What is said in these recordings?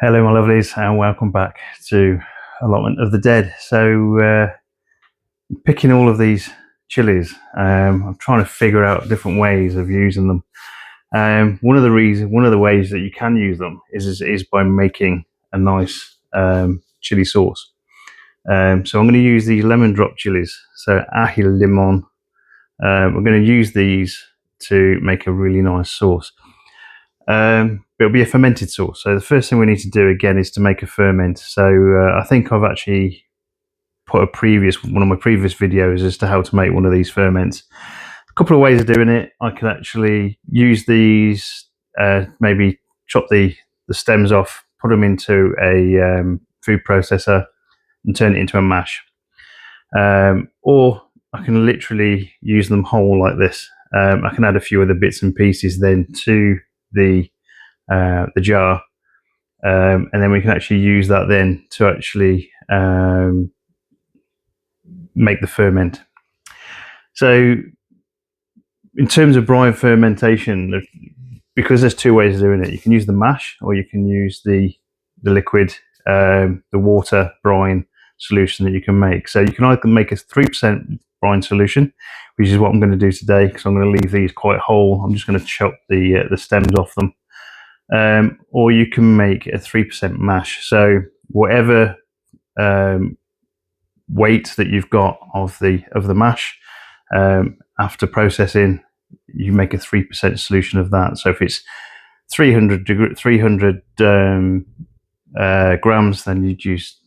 Hello my lovelies and welcome back to Allotment of the Dead. So picking all of these chilies, I'm trying to figure out different ways of using them. One of the ways that you can use them is by making a nice chili sauce. So I'm going to use these lemon drop chilies, so Aji Lemon. I'm going to use these to make a really nice sauce. It'll be a fermented sauce. So the first thing we need to do again is to make a ferment. So I think I've actually put one of my previous videos as to how to make one of these ferments. A couple of ways of doing it. I can actually use these, maybe chop the stems off, put them into a food processor and turn it into a mash. Or I can literally use them whole like this. I can add a few other bits and pieces then to the jar, and then we can actually use that then to actually make the ferment. So in terms of brine fermentation, because there's two ways of doing it, you can use the mash or you can use the liquid, the water brine solution that you can make. So you can either make a 3% brine solution, which is what I'm going to do today, because I'm going to leave these quite whole. I'm just going to chop the stems off them. Or you can make a 3% mash. So whatever weight that you've got of the mash, after processing, you make a 3% solution of that. So if it's 300 grams, then you'd use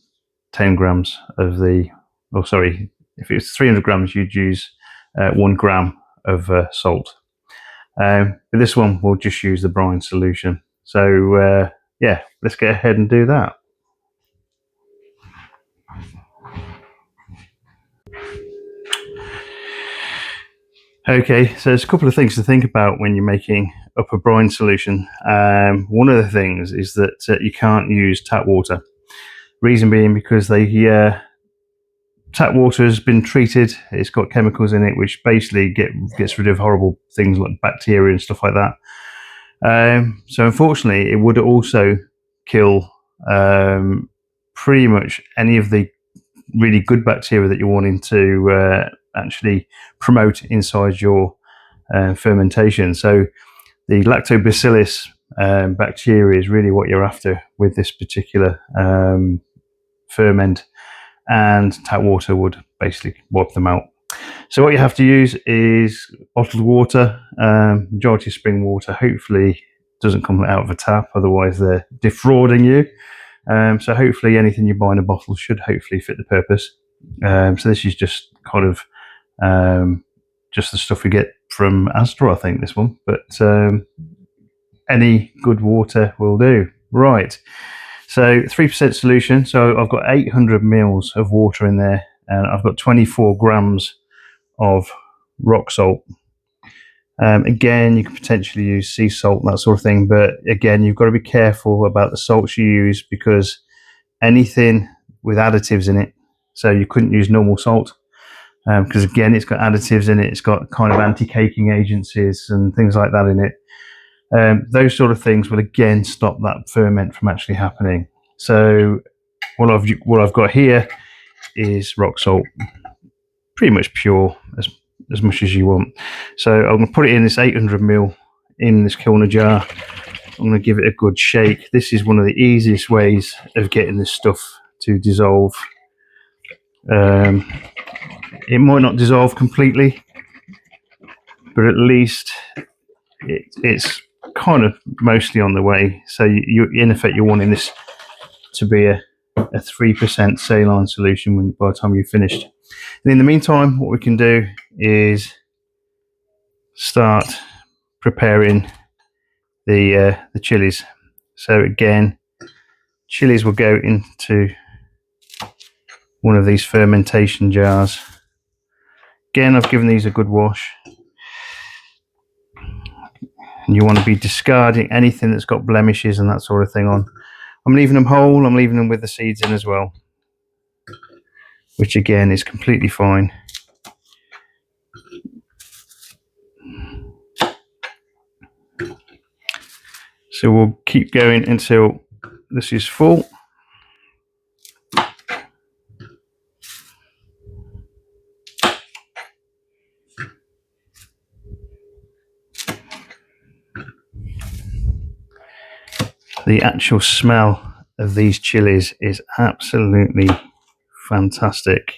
10 grams of the. Oh, sorry. If it's 300 grams, you'd use 1 gram of salt. With this one, we'll just use the brine solution. So yeah, let's get ahead and do that. Okay, so there's a couple of things to think about when you're making up a brine solution. One of the things is that you can't use tap water. Reason being because tap water has been treated. It's got chemicals in it which basically gets rid of horrible things like bacteria and stuff like that. So unfortunately, it would also kill pretty much any of the really good bacteria that you're wanting to actually promote inside your fermentation. So the lactobacillus bacteria is really what you're after with this particular ferment, and tap water would basically wipe them out. So what you have to use is bottled water, majority spring water. Hopefully doesn't come out of a tap, otherwise they're defrauding you. So hopefully anything you buy in a bottle should hopefully fit the purpose. So this is just kind of just the stuff we get from Astra, I think, this one, but any good water will do. Right, so 3% solution. So I've got 800 mils of water in there, and I've got 24 grams of rock salt. Again, you can potentially use sea salt and that sort of thing, but again, you've got to be careful about the salts you use, because anything with additives in it, so you couldn't use normal salt, because again, it's got additives in it. It's got kind of anti-caking agencies and things like that in it. Those sort of things will again stop that ferment from actually happening. So what I've got here is rock salt, pretty much pure, as much as you want. So I'm going to put it in this 800 ml in this Kilner jar. I'm going to give it a good shake. This is one of the easiest ways of getting this stuff to dissolve. It might not dissolve completely, but at least it's kind of mostly on the way. So you in effect, you're wanting this to be a 3% saline solution by the time you've finished. And in the meantime, what we can do is start preparing the chilies. So again, chilies will go into one of these fermentation jars. Again, I've given these a good wash. And you want to be discarding anything that's got blemishes and that sort of thing on. I'm leaving them whole. I'm leaving them with the seeds in as well, which again is completely fine. So we'll keep going until this is full. The actual smell of these chilies is absolutely fantastic.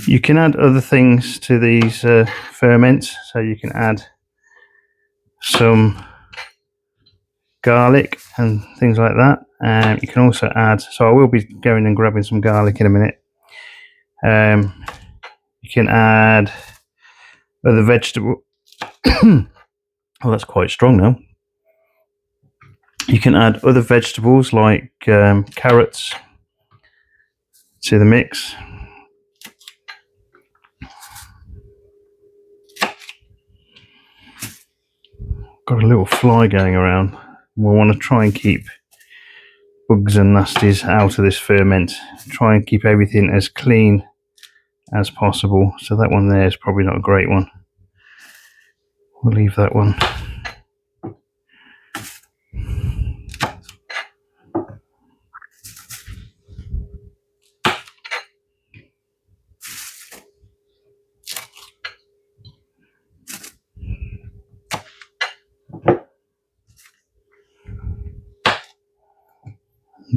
You can add other things to these ferments, so you can add some garlic and things like that. And you can also add, so I will be going and grabbing some garlic in a minute. You can add other vegetable. Oh, that's quite strong now. You can add other vegetables like carrots to the mix. Got a little fly going around. We want to try and keep bugs and nasties out of this ferment. Try and keep everything as clean as possible. So that one there is probably not a great one. We'll leave that one.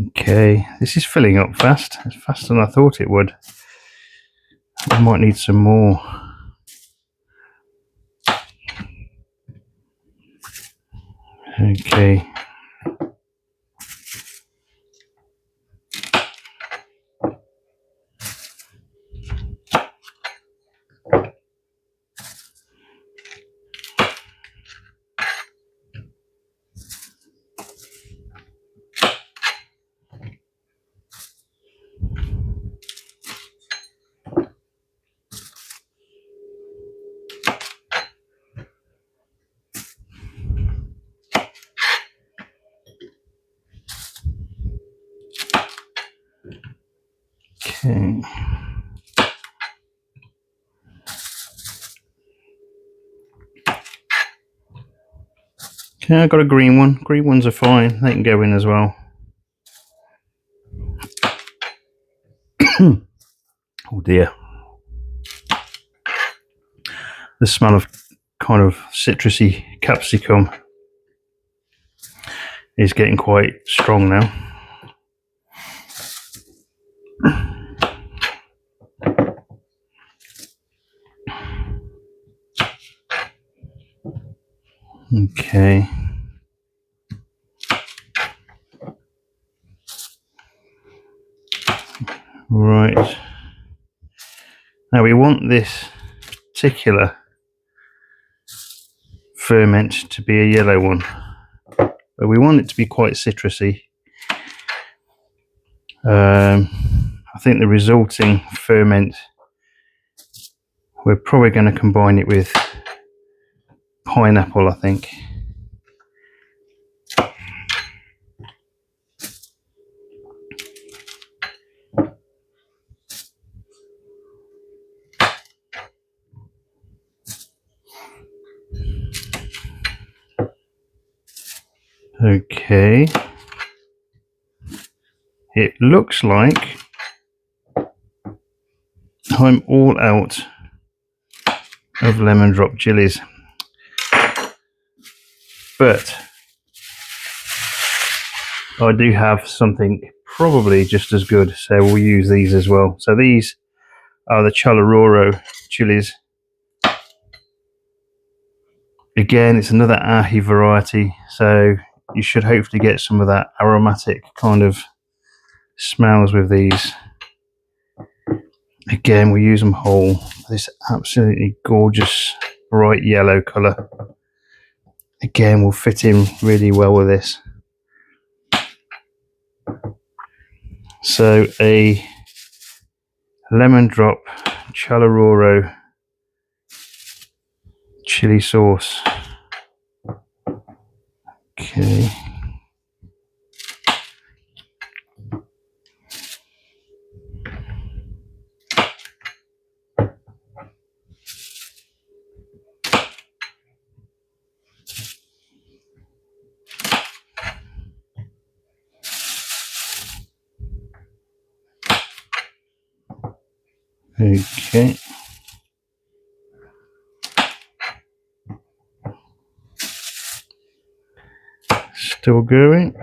Okay, this is filling up fast. It's faster than I thought it would. I might need some more. Okay. Okay. Okay, I got a green one. Green ones are fine. They can go in as well. Oh dear. The smell of kind of citrusy capsicum is getting quite strong now. Okay. Right. Now we want this particular ferment to be a yellow one, but we want it to be quite citrusy. I think the resulting ferment, we're probably going to combine it with pineapple, I think. Okay. It looks like I'm all out of lemon drop chilies, but I do have something probably just as good, so we'll use these as well. So these are the Chalororo chilies. Again, it's another ají variety, so you should hopefully get some of that aromatic kind of smells with these. Again, we use them whole. This absolutely gorgeous bright yellow colour. Again, will fit in really well with this. So a lemon drop chilli chili sauce. Okay. Okay. Still going.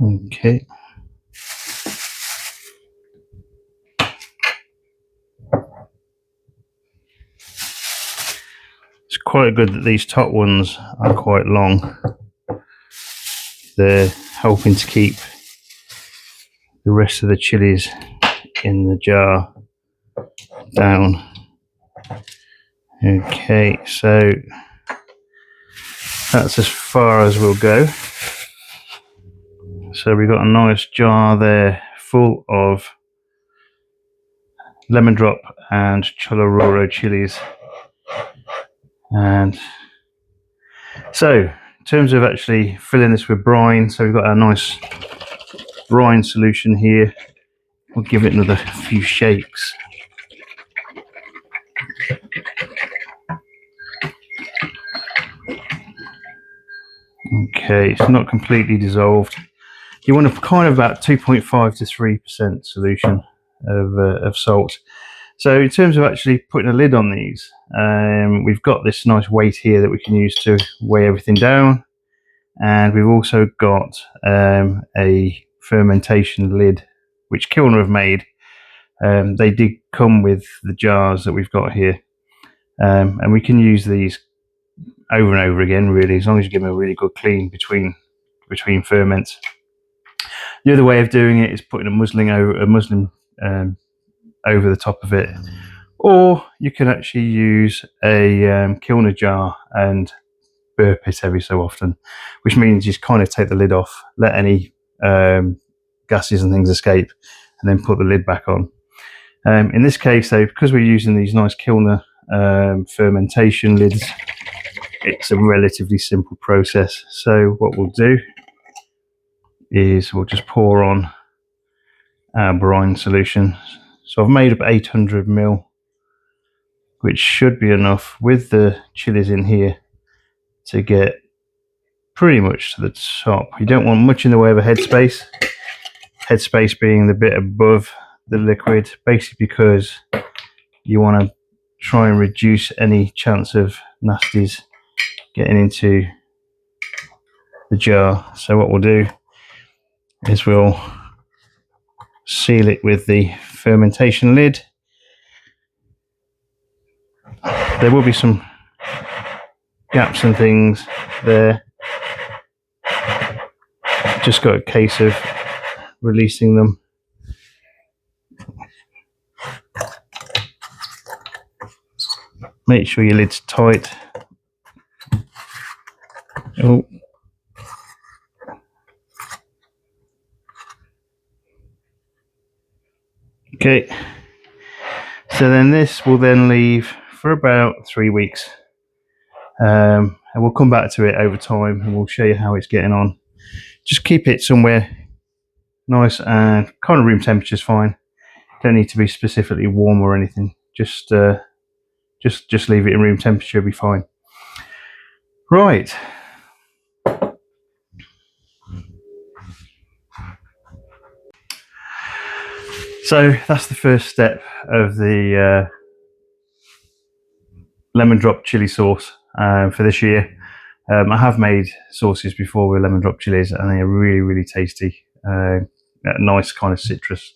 Okay. It's quite good that these top ones are quite long. They're helping to keep the rest of the chilies in the jar down. Okay, so that's as far as we'll go. So we've got a nice jar there full of lemon drop and chilli chilies. And so in terms of actually filling this with brine, so we've got our nice brine solution here. We'll give it another few shakes. Okay, it's not completely dissolved. You want a kind of about 2.5 to 3% solution of salt. So in terms of actually putting a lid on these, we've got this nice weight here that we can use to weigh everything down, and we've also got a fermentation lid which Kilner have made. They did come with the jars that we've got here, and we can use these over and over again, really, as long as you give them a really good clean between ferments. The other way of doing it is putting a muslin over the top of it, or you can actually use a Kilner jar and burp it every so often, which means you just kind of take the lid off, let any gases and things escape, and then put the lid back on. In this case, though, because we're using these nice Kilner fermentation lids, it's a relatively simple process. So what we'll do is we'll just pour on our brine solution. So I've made up 800 ml, which should be enough with the chilies in here to get pretty much to the top. You don't want much in the way of a headspace. Headspace being the bit above the liquid, basically because you want to try and reduce any chance of nasties getting into the jar. So what we'll do is we'll seal it with the fermentation lid. There will be some gaps and things there. Just got a case of releasing them. Make sure your lid's tight. Oh. Okay, so then this will then leave for about 3 weeks, and we'll come back to it over time and we'll show you how it's getting on. Just keep it somewhere nice and kind of room temperature is fine. Don't need to be specifically warm or anything, just just leave it in room temperature, it'll be fine. Right. So that's the first step of the lemon drop chili sauce for this year. I have made sauces before with lemon drop chilies, and they're really, really tasty. A nice kind of citrus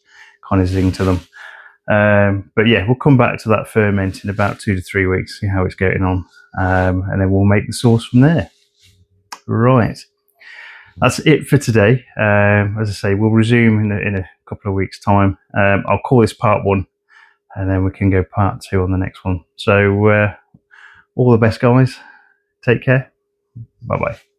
kind of zing to them. But yeah, we'll come back to that ferment in about 2 to 3 weeks, see how it's getting on, and then we'll make the sauce from there. Right, that's it for today. As I say, we'll resume in a couple of weeks' time. I'll call this part 1, and then we can go part 2 on the next one. So all the best, guys. Take care. Bye bye.